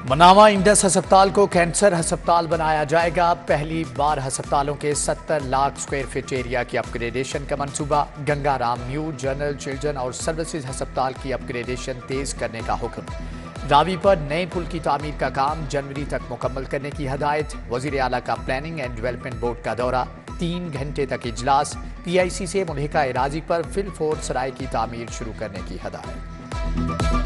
Manama Indus अस्पताल को cancer अस्पताल बनाया जाएगा। पहली बार अस्पतालों के 70 लाख स्क्वायर फीट एरिया की अपग्रेडेशन का मंसूबा। गंगाराम न्यू जनरल चिल्ड्रन और सर्विसेज अस्पताल की अपग्रेडेशन तेज करने का हुक्म। रावी पर नए पुल की तामीर का काम जनवरी तक मुकम्मल करने की हदायत। वजीर आला का प्लानिंग एंड डेवलपमेंट बोर्ड का दौरा, 3 घंटे तक इजलास। PIC से मुल्हिका एराजी पर फिल4 सराय की तामीर शुरू करने की हदायत।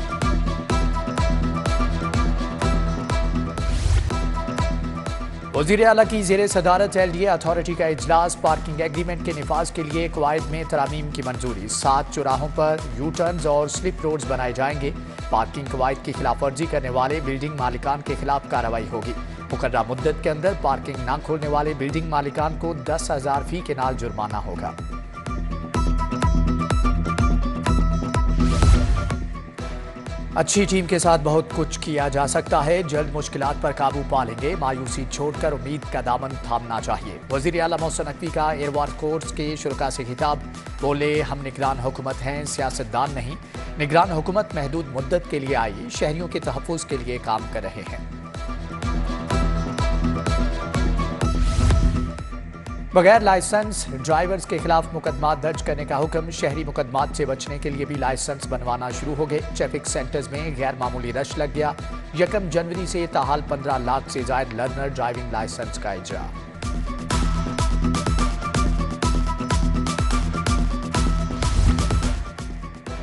वज़ीर आला की ज़ेरे सदारत LDA अथॉरिटी का इजलास। पार्किंग एग्रीमेंट के निफाज के लिए कवायद में तरामीम की मंजूरी। 7 चौराहों पर यू टर्न्स और स्लिप रोड्स बनाए जाएंगे। पार्किंग कवायद की खिलाफ वर्जी करने वाले बिल्डिंग मालिकान के खिलाफ कार्रवाई होगी। मुकर्ररा मुद्दत के अंदर पार्किंग न खोलने वाले बिल्डिंग मालिकान को 10,000 फी के नाल जुर्माना होगा। अच्छी टीम के साथ बहुत कुछ किया जा सकता है। जल्द मुश्किलात पर काबू पा लेंगे। मायूसी छोड़कर उम्मीद का दामन थामना चाहिए। वज़ीर आला मोहसिन नकवी का एयरवार कोर्स के शुरका से खिताब। बोले, हम निगरान हुकूमत हैं, सियासतदान नहीं। निगरान हुकूमत महदूद मुद्दत के लिए आई, शहरियों के तहफ़्फ़ुज़ के लिए काम कर रहे हैं। बगैर लाइसेंस ड्राइवर्स के खिलाफ मुकदमा दर्ज करने का हुक्म। शहरी मुकदमात से बचने के लिए भी लाइसेंस बनवाना शुरू हो गए। ट्रैफिक सेंटर्स में गैर मामूली रश लग गया। 1 जनवरी से ताहाल 15 लाख से जायद लर्नर ड्राइविंग लाइसेंस का इजरा।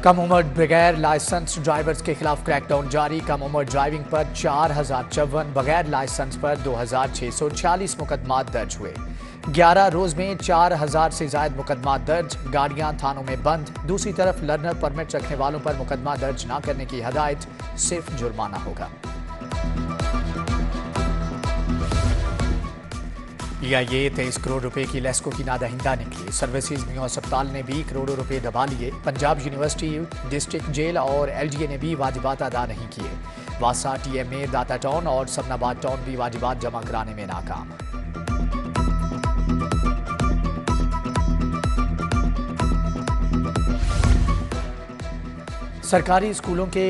कम उम्र बगैर लाइसेंस ड्राइवर्स के खिलाफ क्रैकडाउन जारी। कम उम्र ड्राइविंग पर 4054, बगैर लाइसेंस पर 2646 मुकदमात दर्ज हुए। 11 रोज में 4000 से ज्यादा मुकदमा दर्ज। गाड़ियां थानों में बंद। दूसरी तरफ लर्नर परमिट रखने वालों पर मुकदमा दर्ज न करने की हदायत, सिर्फ जुर्माना होगा। PIA 23 करोड़ रुपए की लेस्को की नादहिंदा निकली। सर्विसेज न्यू अस्पताल ने भी करोड़ों रुपए दबा लिए। पंजाब यूनिवर्सिटी, डिस्ट्रिक्ट जेल और LDA ने भी वाजिबात अदा नहीं किए। वासा, TMA, दाता टाउन और सबनाबाद टाउन भी वाजिबात जमा कराने में नाकाम। सरकारी स्कूलों के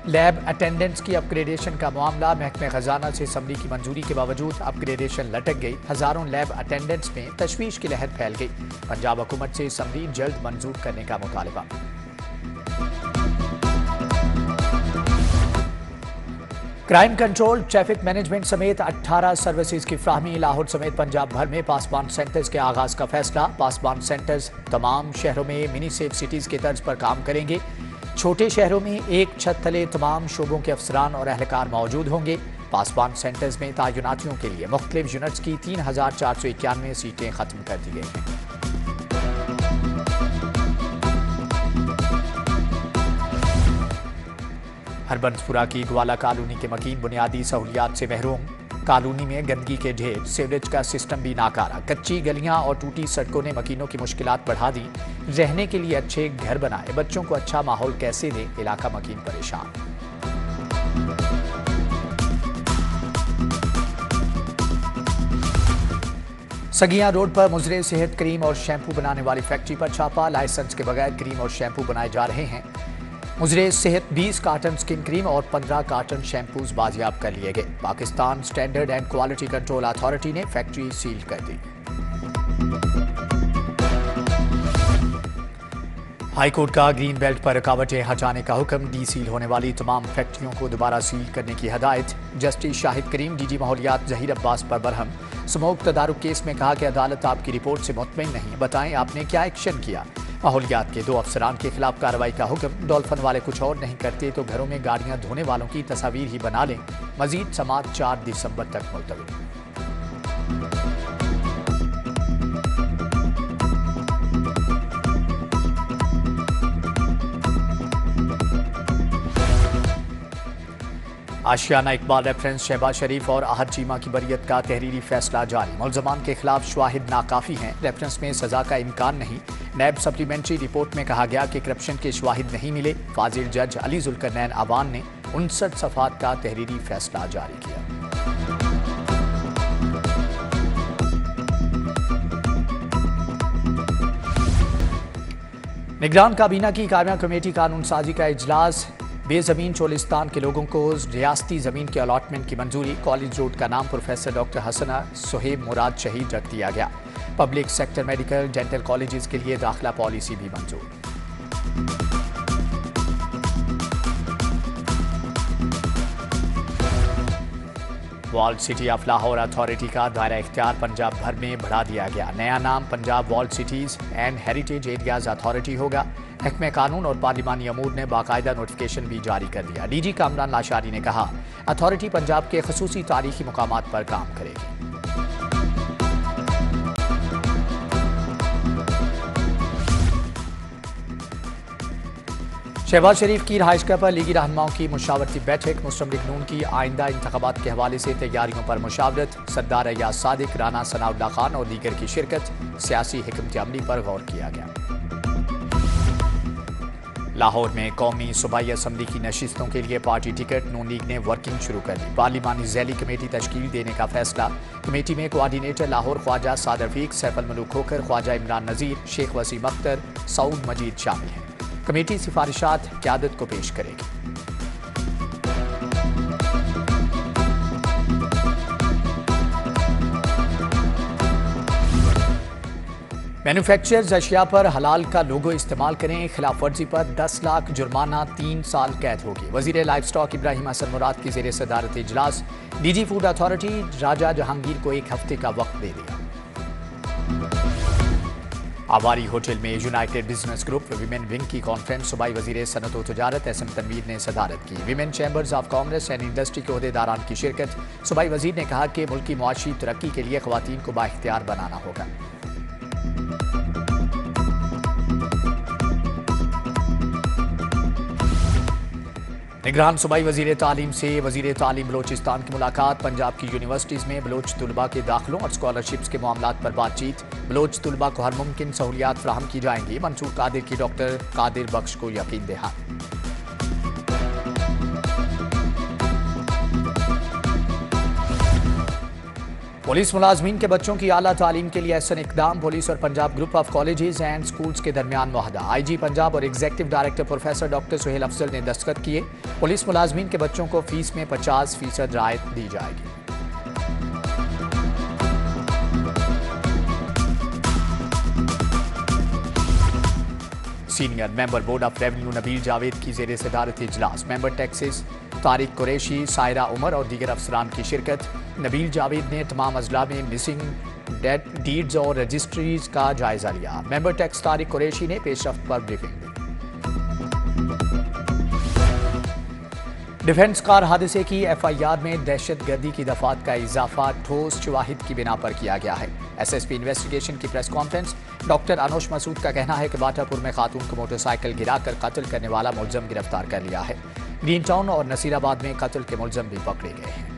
लैब अटेंडेंट्स की अपग्रेडेशन का मामला। महकमे खजाना से असम्बली की मंजूरी के बावजूद अपग्रेडेशन लटक गई। हजारों लैब अटेंडेंट्स में तशवीश की लहर फैल गई। पंजाब हुकूमत से असम्बली जल्द मंजूर करने का मुतालबा। क्राइम कंट्रोल, ट्रैफिक मैनेजमेंट समेत 18 सर्विसेज की फ्राहमी। लाहौर समेत पंजाब भर में पासबान सेंटर्स के आगाज का फैसला। पासबान सेंटर्स तमाम शहरों में मिनी सेफ सिटीज के तर्ज पर काम करेंगे। छोटे शहरों में एक छत तले तमाम शोबों के अफसरान और एहलकार मौजूद होंगे। पासबान सेंटर्स में तैनातियों के लिए मुख्तलिफ यूनिट्स की 3491 सीटें खत्म कर दी गई हैं। हरबंसपुरा की ग्वाला कॉलोनी के मकीन बुनियादी सहूलियात से महरूम। कॉलोनी में गंदगी के ढेर, सीवरेज का सिस्टम भी नाकारा। कच्ची गलियां और टूटी सड़कों ने मकीनों की मुश्किलात बढ़ा दी। रहने के लिए अच्छे घर बनाए, बच्चों को अच्छा माहौल कैसे दें, इलाका मकीन परेशान। सगियां रोड पर मुजरे सेहत क्रीम और शैम्पू बनाने वाली फैक्ट्री पर छापा। लाइसेंस के बगैर क्रीम और शैम्पू बनाए जा रहे हैं। मुजरे सेहत 20 कार्टन स्किन क्रीम और 15 कार्टन शैम्पूज बाजियाब कर लिए गए। Pakistan standard and quality control authority ने फैक्ट्री सील कर दी। हाईकोर्ट का ग्रीन बेल्ट पर रुकावटें हटाने का हुक्म। डीसील होने वाली तमाम फैक्ट्रियों को दोबारा सील करने की हदायत। जस्टिस शाहिद करीम DG माहौलियात जहीर अब्बास पर बरहम। स्मोक तदारुक केस में कहा कि अदालत आपकी रिपोर्ट से मुतमईन नहीं, बताएं आपने क्या एक्शन किया। माहौलियात के 2 अफसरान के खिलाफ कार्रवाई का हुक्म। डॉल्फिन वाले कुछ और नहीं करते तो घरों में गाड़ियां धोने वालों की तस्वीर ही बना लें। मजीद समाअत 4 दिसंबर तक मुलतवी। आशियाना इकबाल रेफरेंस, शहबाज शरीफ और आहद चीमा की बरियत का तहरीरी फैसला जारी। मुल्ज़मान के खिलाफ शवाहिद नाकाफी हैं। रेफरेंस में सजा का इम्कान नहीं। नैब सप्लीमेंट्री रिपोर्ट में कहा गया कि करप्शन के शवाहिद नहीं मिले। फाजिल जज अली जुल्करनैन अवान ने 59 सफ़ात का तहरीरी फैसला जारी किया। निगरान काबीना की कामया कमेटी कानून साजी का इजलास। बेजमीन चोलिस्तान के लोगों को रियासती जमीन के अलॉटमेंट की मंजूरी। कॉलेज रोड का नाम प्रोफेसर डॉक्टर हसना सुहेब मुराद शहीद रख दिया गया। Public sector medical dental colleges के लिए दाखिला पॉलिसी भी मंजूर। Walled city of Lahore authority का दायरा इख्तियार पंजाब भर में बढ़ा दिया गया। नया नाम Punjab walled cities and heritage areas authority होगा। महकमे कानून और पार्लिमानी अमूर ने बाकायदा नोटिफिकेशन भी जारी कर दिया। डीजी कामरान लाशारी ने कहा, अथॉरिटी पंजाब के खसूसी तारीखी मुकामात पर काम करेगी। शहबाज शरीफ की रिहाइशगाह पर लीगी रहनुमाओं की मुशावरती बैठक। मुस्लिम लीग नून की आइंदा इंतखाबात के हवाले से तैयारियों पर मुशावरत। सरदार अय्याज सादिक, राना सनाउल्लाह खान और दीगर की शिरकत। सियासी हिकमत अमली पर गौर किया गया। लाहौर में कौमी सूबाई असम्बली की नशिस्तों के लिए पार्टी टिकट नून लीग ने वर्किंग शुरू कर दी। पार्लिमानी ज़ैली कमेटी तश्कील देने का फैसला। कमेटी में कोआर्डिनेटर लाहौर ख्वाजा सादर फीक, सैफ अल मलूक खोखर, ख्वाजा इमरान नज़ीर, शेख वसीम अख्तर, सऊद मजीद शामिल हैं। कमेटी सिफारिशात क़यादत को पेश करेगी। मैन्युफैक्चर्स अशिया पर हलाल का लोगो इस्तेमाल करें, खिलाफ वर्जी पर 10 लाख जुर्माना, 3 साल कैद होगी। वजीर लाइफ स्टॉक इब्राहिम हसन मुराद की ज़ेर सदारत इजलास। डीजी फूड अथॉरिटी राजा जहांगीर को 1 हफ्ते का वक्त दे दिया। आवारी होटल में United business group women wing की कॉन्फ्रेंस। सूबाई वजीर सनत व तजारत एसएम तनवीर ने सदारत की। Women chambers of commerce and industry के अहदेदारान की शिरकत। सूबाई वजीर ने कहा कि मुल्क की मुआशी तरक्की के लिए खवातीन को बाइख्तियार बनाना होगा। निगरान सूबाई वजीर तालीम से वजीर तालीम बलोचिस्तान की मुलाकात। पंजाब की यूनिवर्सिटीज़ में बलोच तलबा के दाखिलों और स्कॉलरशिप्स के मामलात पर बातचीत। बलोच तलबा को हर मुमकिन सहूलियात फराहम की जाएंगी। मंसूर कादिर की डॉक्टर कादिर बख्श को यकीन दहां। पुलिस मुलाजमीन के बच्चों की आला तालीम के लिए ऐसा इकदाम। पुलिस और Punjab group of colleges and schools के दरमियान मुआहदा। आईजी पंजाब और executive director professor doctor Suhail Afzal ने दस्तखत किए। पुलिस मुलाजमीन के बच्चों को फीस में 50% राहत दी जाएगी। Senior member board of revenue Nabeel Javed की ज़ेर सदारत इजलास। मेंबर टैक्सेस तारिक कुरैशी, सायरा उमर और दीगर अफसरान की शिरकत। नबील जावेद ने तमाम अजला में मिसिंग डीड्स और रजिस्ट्रीज का जायजा लिया। मेंबर टैक्स तारिक कुरैशी ने पेशरफ्त पर ब्रीफिंग दी। डिफेंस कार हादसे की FIR में दहशत गर्दी की दफात का इजाफा ठोस शवाहिद की बिना पर किया गया है। SSP इन्वेस्टिगेशन की press conference. Doctor Anosh Masood का कहना है कि बाटापुर में खातून को मोटरसाइकिल गिराकर कत्ल करने वाला मुलजम गिरफ्तार कर लिया है। ग्रीन टाउन और नसीराबाद में कत्ल के मुलजम भी पकड़े गए हैं।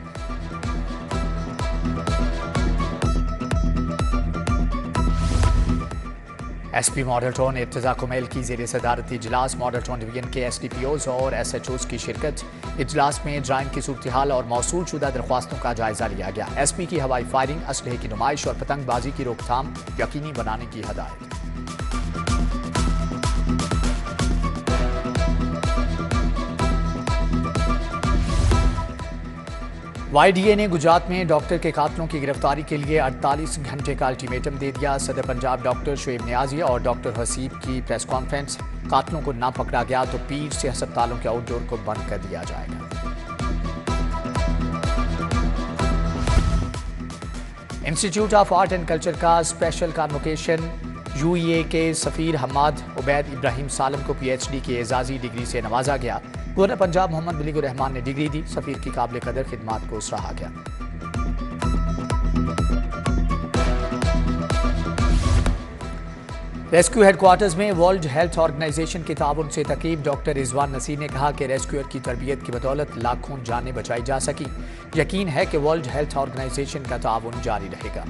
SP model town Irtaza Kumail की ज़ेर सदारत इजलास। मॉडल टाउन डिवीजन के SDPOs और SHOs की शिरकत। इजलास में ड्राइंग की सूरत हाल और मौसूल शुदा दरख्वास्तों का जायजा लिया गया। SP की हवाई फायरिंग, असलहे की नुमाइश और पतंगबाजी की रोकथाम यकीनी बनाने की हदायत। YDA ने गुजरात में डॉक्टर के कातलों की गिरफ्तारी के लिए 48 घंटे का अल्टीमेटम दे दिया। सदर पंजाब डॉक्टर शुएब नियाजी और डॉक्टर हसीब की प्रेस कॉन्फ्रेंस। कातलों को ना पकड़ा गया तो पीर से अस्पतालों के आउटडोर को बंद कर दिया जाएगा। Institute of art and culture का स्पेशल कॉन्वोकेशन। UAE के सफीर हमाद उबैद इब्राहिम सालम को PhD की एजाजी डिग्री से नवाजा गया। गवर्नर पंजाब मोहम्मद मलिक रहमान ने डिग्री दी। सफीर की काबिल कदर खिदमात को सराहा गया। रेस्क्यू हेडक्वार्टर्स में वर्ल्ड हेल्थ ऑर्गेनाइजेशन के ताउन से तकीब। डॉक्टर रिजवान नसीर ने कहा कि रेस्क्यूअर की तरबियत की बदौलत लाखों जानें बचाई जा सकी। यकीन है कि वर्ल्ड हेल्थ ऑर्गेनाइजेशन का ताउन जारी रहेगा।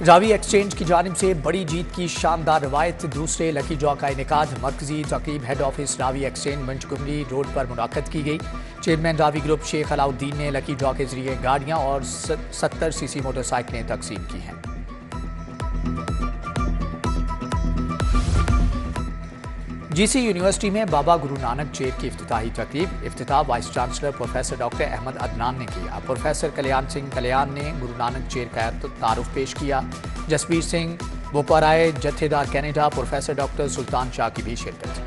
रावी एक्सचेंज की जानिब से बड़ी जीत की शानदार रवायत। दूसरे लकी ड्रॉ का इनेकाद मरकजी तकीब हेड ऑफिस रावी एक्सचेंज मंचकुमरी रोड पर मुनाकद की गई। चेयरमैन रावी ग्रुप शेख अलाउद्दीन ने लकी ड्रॉ के जरिए गाड़ियां और 70 सीसी मोटरसाइकिलें तकसीम की हैं। जीसी यूनिवर्सिटी में बाबा गुरु नानक चेयर की इफ्तिताही तकरीब। इफ्तिताह vice chancellor professor doctor Ahmad Adnan ने किया। प्रोफेसर कल्याण सिंह कल्याण ने गुरु नानक चेयर का तारुफ पेश किया। Jasbir Singh Boparai jathedar Canada professor doctor Sultan Shah की भी शिरकत।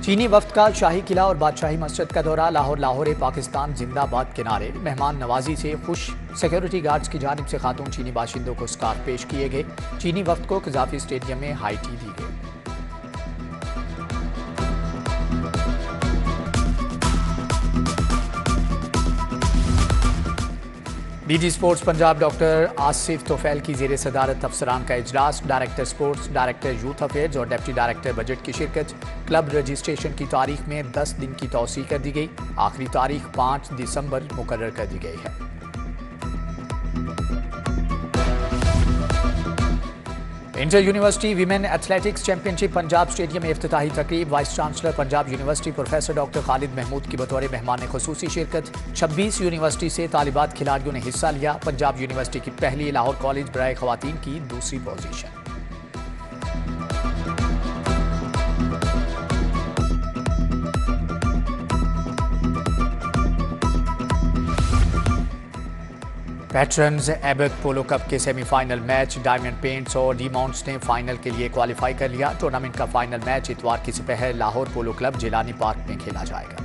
चीनी वफ्द का शाही किला और बादशाही मस्जिद का दौरा। लाहौर पाकिस्तान जिंदाबाद के नारे। मेहमान नवाजी से खुश। सिक्योरिटी गार्ड्स की जानिब से खातून चीनी बाशिंदों को स्कार्फ पेश किए गए। चीनी वफ्द को कजाफी स्टेडियम में हाई टी दी गई। DG sports Punjab doctor Asif Tufail की जेर सदारत अफसरान का इजलास। Director sports, director youth affairs और डिप्टी डायरेक्टर बजट की शिरकत। क्लब रजिस्ट्रेशन की तारीख में 10 दिन की तौसीह कर दी गई। आखिरी तारीख 5 दिसंबर मुकर्रर कर दी गई है। Inter university women athletics championship Punjab stadium में इफ्तिताही तकरीब। Vice chancellor Punjab university professor doctor Khalid Mahmood की बतौर मेहमान खुसूसी शिरकत। 26 यूनिवर्सिटी से तालिबात खिलाड़ियों ने हिस्सा लिया। पंजाब यूनिवर्सिटी की पहली, लाहौर कॉलेज बराए खवातीन की दूसरी पोजीशन। पैट्रन्स एबक पोलो कप के सेमीफाइनल मैच डायमंड पेंट्स और डी माउंट्स ने फाइनल के लिए क्वालिफाई कर लिया। टूर्नामेंट का फाइनल मैच इतवार की सुबह लाहौर पोलो क्लब जिलानी पार्क में खेला जाएगा।